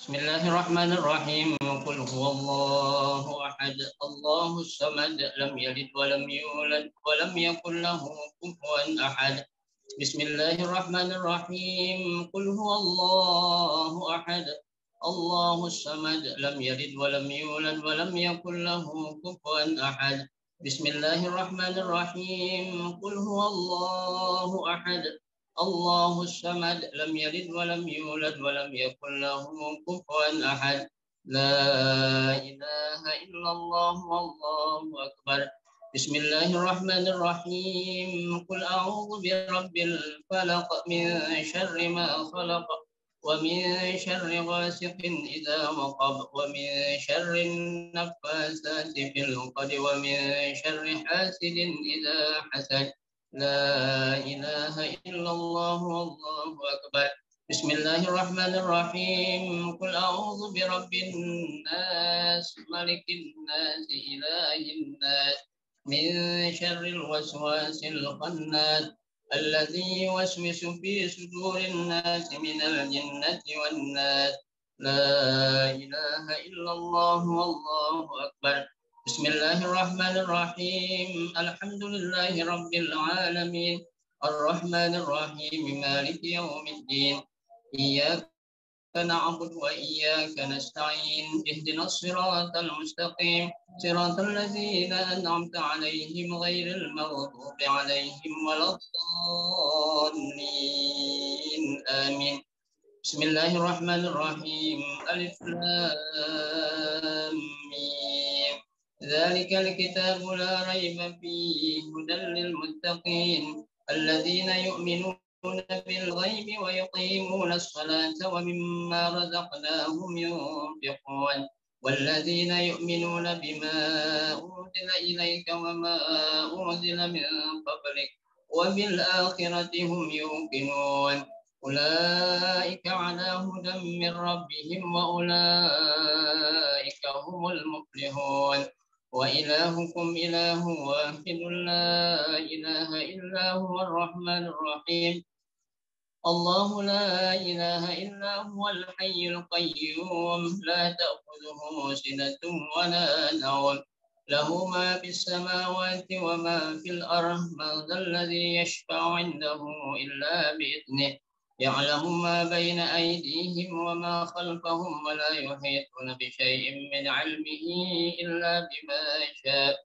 بسم الله الرحمن الرحيم. قل هو الله أحد الله الصمد لم يلد ولم يولد ولم يكن له كفوا أحد. بسم الله الرحمن الرحيم. قل هو الله أحد الله الصمد لم يلد ولم يولد ولم يكن له كفوا أحد. بسم الله الرحمن الرحيم. قل هو الله أحد الله الصمد لم يلد ولم يولد ولم يكن له كفوا أحد. لا إله إلا الله والله أكبر. بسم الله الرحمن الرحيم. قل أعوذ برب الفلق من شر ما خلق ومن شر غاسق إذا وقب ومن شر النفاثات في العقد ومن شر حاسد إذا حسد. لا إله إلا الله والله أكبر. بسم الله الرحمن الرحيم. قل أعوذ برب الناس ملك الناس إله الناس من شر الوسواس الخناس الذي يوسوس في صدور الناس من الجنة والناس. لا إله إلا الله والله أكبر. بسم الله الرحمن الرحيم. الحمد لله رب العالمين الرحمن الرحيم مالك يوم الدين. إياك نعبد وإياك نستعين اهدنا الصراط المستقيم صراط الذين أنعمت عليهم غير المغضوب عليهم ولا الضالين آمين. بسم الله الرحمن الرحيم. ألف لام ميم ذلك الكتاب لا ريب فيه هدى للمتقين الذين يؤمنون بالغيب ويقيمون الصلاة ومما رزقناهم ينفقون والذين يؤمنون بما أنزل إليك وما أنزل من قبلك وبالآخرة هم يوقنون. أولئك على هدى من ربهم وأولئك هم المفلحون. وإلهكم إله واحد لا إله إلا هو الرحمن الرحيم. الله لا إله إلا هو الحي القيوم لا تأخذه سنة ولا نوم له ما في السماوات وما في الأرض. من ذا الذي يشفع عنده إلا بإذنه يعلم ما بين أيديهم وما خلفهم ولا يحيطون بشيء من علمه إلا بما شاء.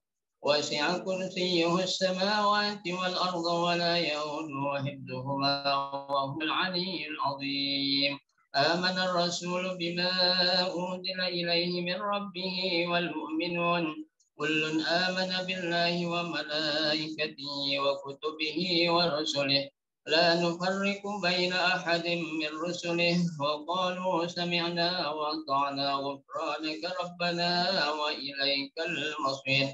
وسع كرسيه السماوات والأرض ولا يؤوده حفظهما وهو العلي العظيم. آمن الرسول بما أنزل إليه من ربه والمؤمنون كل آمن بالله وملائكته وكتبه ورسله لا نفرق بين أحد من رسله وقالوا سمعنا وأطعنا غفرانك ربنا وإليك المصير.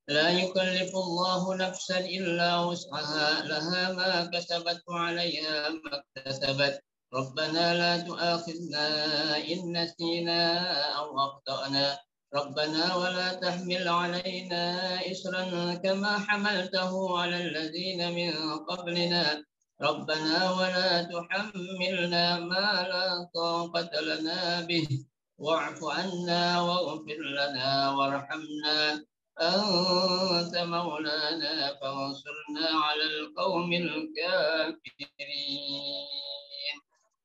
لا يكلف الله نفسا إلا وسعها لها ما كسبت وعليها ما اكتسبت. ربنا لا تؤاخذنا إن نسينا أو أخطأنا ربنا ولا تحمل علينا إصرا كما حملته على الذين من قبلنا ربنا ولا تحملنا ما لا طاقة لنا به واعف عنا واغفر لنا وارحمنا أنت مولانا فانصرنا على القوم الكافرين.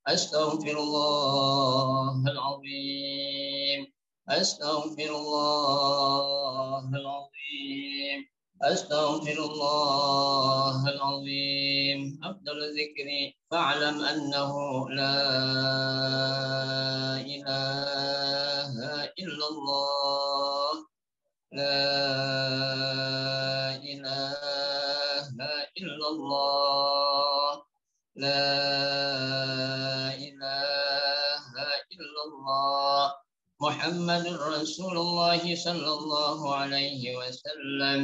أستغفر الله العظيم أستغفر الله العظيم أستغفر الله العظيم. أفضل الذكر فاعلم أنه لا إله إلا الله لا إله إلا الله لا إله إلا الله محمد رسول الله صلى الله عليه وسلم.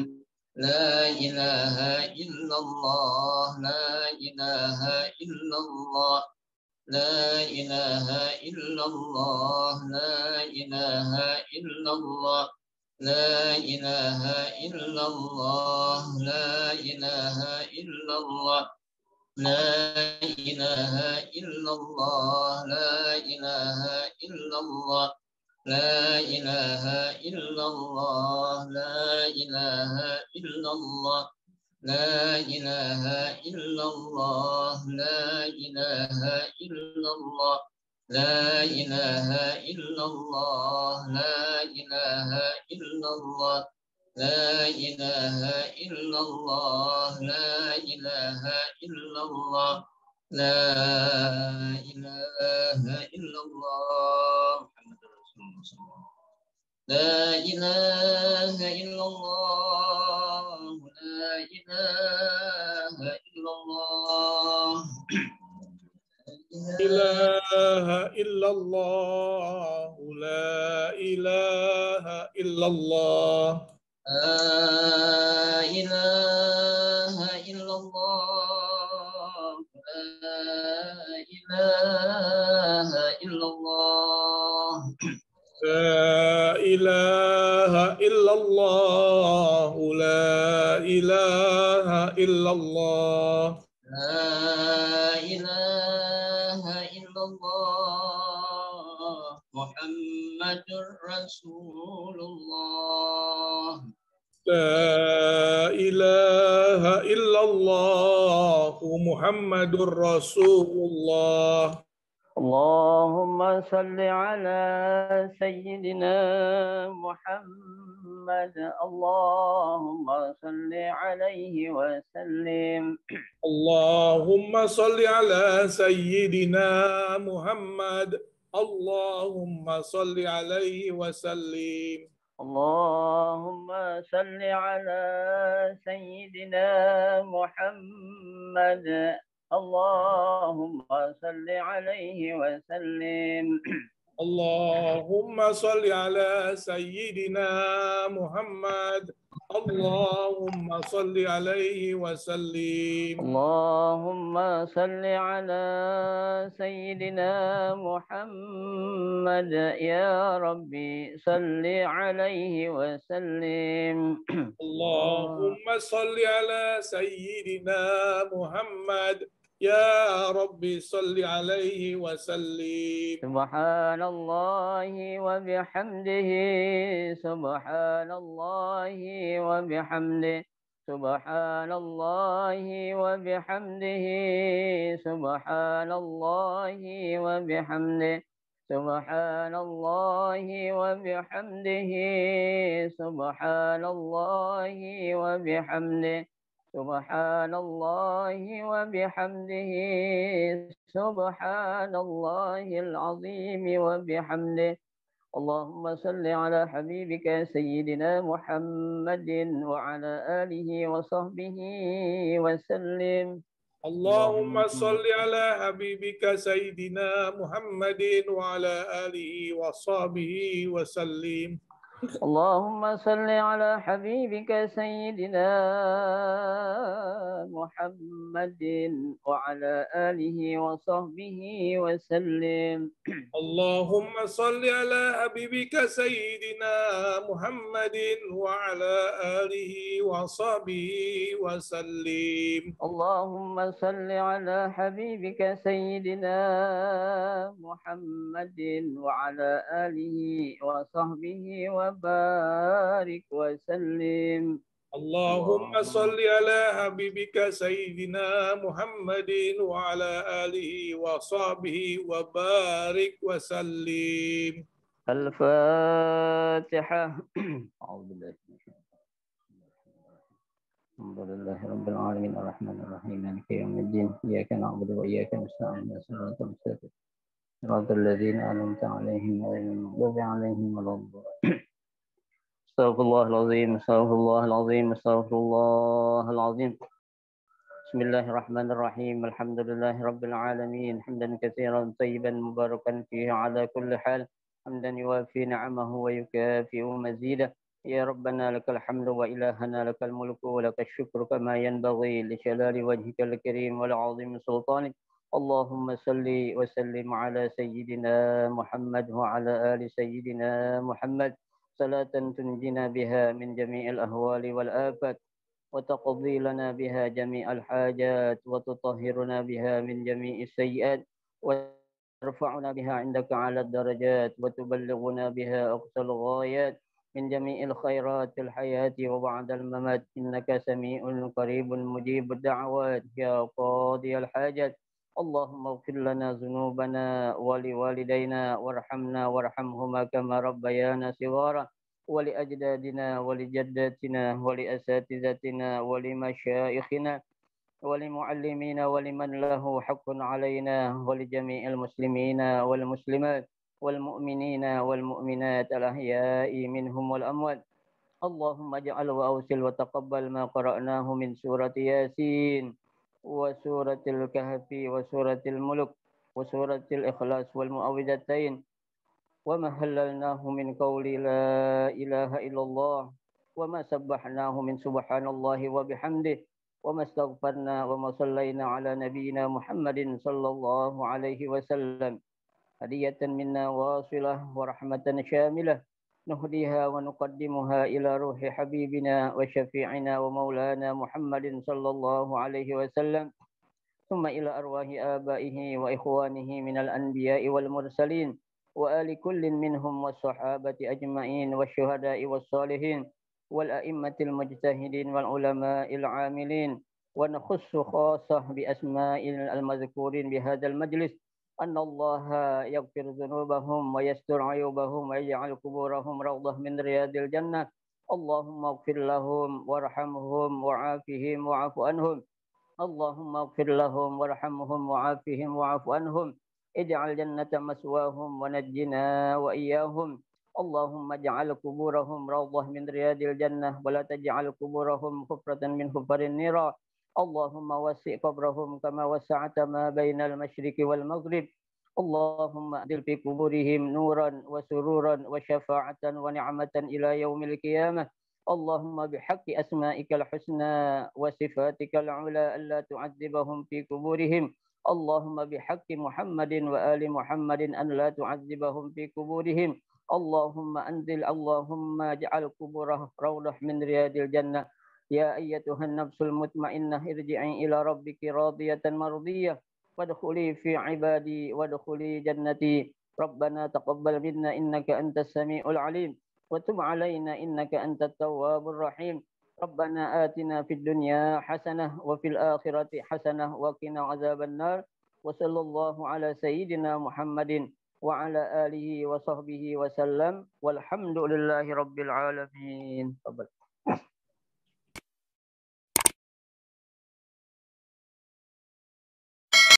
لا إله إلا الله لا إله إلا الله لا إله إلا الله لا إله إلا الله لا إله إلا الله لا إله إلا الله لا إله إلا الله لا إله إلا الله لا إله إلا الله لا إله إلا الله لا إله إلا الله لا إله إلا الله لا إله إلا الله لا إله إلا الله لا إله إلا الله لا إله إلا الله لا إله إلا الله محمد رسول الله صلى الله عليه وسلم لا إله إلا الله لا إله إلا الله إله إلا الله لا إله إلا الله لا إله إلا الله لا إله إلا الله لا إله إلا الله لا إله إلا الله لا إله إلا الله محمد رسول الله لا إله إلا الله محمد رسول الله اللهم صل على سيدنا محمد اللهم صل عليه وسلم اللهم صل على سيدنا محمد اللهم صل عليه وسلم اللهم صل على سيدنا محمد اللهم صل عليه وسلم اللهم صل على سيدنا محمد اللهم صل عليه وسلم اللهم صل على سيدنا محمد يا ربي صل عليه وسلم اللهم صل على سيدنا محمد يا ربي صل عليه وسلم سبحان الله وبحمده سبحان الله وبحمده سبحان الله وبحمده سبحان الله وبحمده سبحان الله وبحمده سبحان الله وبحمده سبحان الله وبحمده سبحان الله العظيم وبحمده اللهم صل على حبيبك سيدنا محمد وعلى آله وصحبه وسلم اللهم صل على حبيبك سيدنا محمد وعلى آله وصحبه وسلم اللهم صل على حبيبك سيدنا محمد وعلى آله وصحبه وسلم اللهم صل على حبيبك سيدنا محمد وعلى آله وصحبه وسلم اللهم صل على حبيبك سيدنا محمد وعلى آله وصحبه وبارك وسلم اللهم صل على حبيبك سيدنا محمد وعلى آله وصحبه وبارك وسلم الفاتحة أعوذ بالله من الشيطان الحمد لله رب العالمين الرحمن الرحيم مالك يوم الدين إياك نعبد وإياك نستعين صراط المستقيم صراط الذين أنعمت عليهم غير المغضوب عليهم ولا الضالين استغفر الله العظيم استغفر الله العظيم استغفر الله العظيم بسم الله الرحمن الرحيم الحمد لله رب العالمين حمدا كثيرا طيبا مباركا فيه على كل حال حمدا يوافي نعمه ويكافئ مزيده يا ربنا لك الحمد وإلهنا لك الملك ولك الشكر كما ينبغي لجلال وجهك الكريم والعظيم سلطانك اللهم صل وسلم على سيدنا محمد وعلى آل سيدنا محمد صلاة تنجينا بها من جميع الأهوال والآفات وتقضي لنا بها جميع الحاجات وتطهرنا بها من جميع السيئات وترفعنا بها عندك على الدرجات وتبلغنا بها أقصى الغايات من جميع الخيرات في الحياة وبعد الممات إنك سميع قريب مجيب الدعوات يا قاضي الحاجات. اللهم اغفر لنا ذنوبنا ولوالدينا وارحمنا وارحمهما كما ربيانا صغارا ولأجدادنا ولجداتنا ولأساتذتنا ولمشايخنا ولمعلمينا ولمن له حق علينا ولجميع المسلمين والمسلمات والمؤمنين والمؤمنات الأحياء منهم والأموات. اللهم اجعل وأوصل وتقبل ما قرأناه من سورة ياسين وسورة الكهف وسورة الملك وسورة الإخلاص والمعوذتين وما هللناه من قول لا إله إلا الله وما سبحناه من سبحان الله وبحمده وما استغفرنا وما صلينا على نبينا محمد صلى الله عليه وسلم هدية منا واصلة ورحمة شاملة نهديها ونقدمها إلى روح حبيبنا وشفيعنا ومولانا محمد صلى الله عليه وسلم ثم إلى أرواح آبائه وإخوانه من الأنبياء والمرسلين وآل كل منهم والصحابة أجمعين والشهداء والصالحين والأئمة المجتهدين والعلماء العاملين. ونخص خاصة بأسماء المذكورين بهذا المجلس أن الله يغفر ذنوبهم ويستر عيوبهم ويجعل قبورهم روضة من رياض الجنة. اللهم اغفر لهم وارحمهم وعافهم واعف عنهم. اللهم اغفر لهم وارحمهم وعافهم واعف عنهم. اجعل جنة مسواهم ونجنا وإياهم. اللهم اجعل قبورهم روضة من رياض الجنة ولا تجعل قبورهم حفرة من حفر النيران. اللهم وسع قبرهم كما وسعت ما بين المشرق والمغرب. اللهم أدل في قبورهم نورا وسرورا وشفاعة ونعمة إلى يوم القيامة. اللهم بحق أسمائك الحسنى وصفاتك العلى ألا تعذبهم في قبورهم. اللهم بحق محمد وآل محمد أن لا تعذبهم في قبورهم. اللهم اجعل قبوره روضة من رياض الجنة. يا أيتها النفس المطمئنة ارجعي إلى ربك راضية مرضية وادخلي في عبادي وادخلي جنتي. ربنا تقبل منا إنك أنت السميع العليم وتب علينا إنك أنت التواب الرحيم. ربنا آتنا في الدنيا حسنة وفي الآخرة حسنة وقنا عذاب النار. وصلى الله على سيدنا محمد وعلى آله وصحبه وسلم والحمد لله رب العالمين.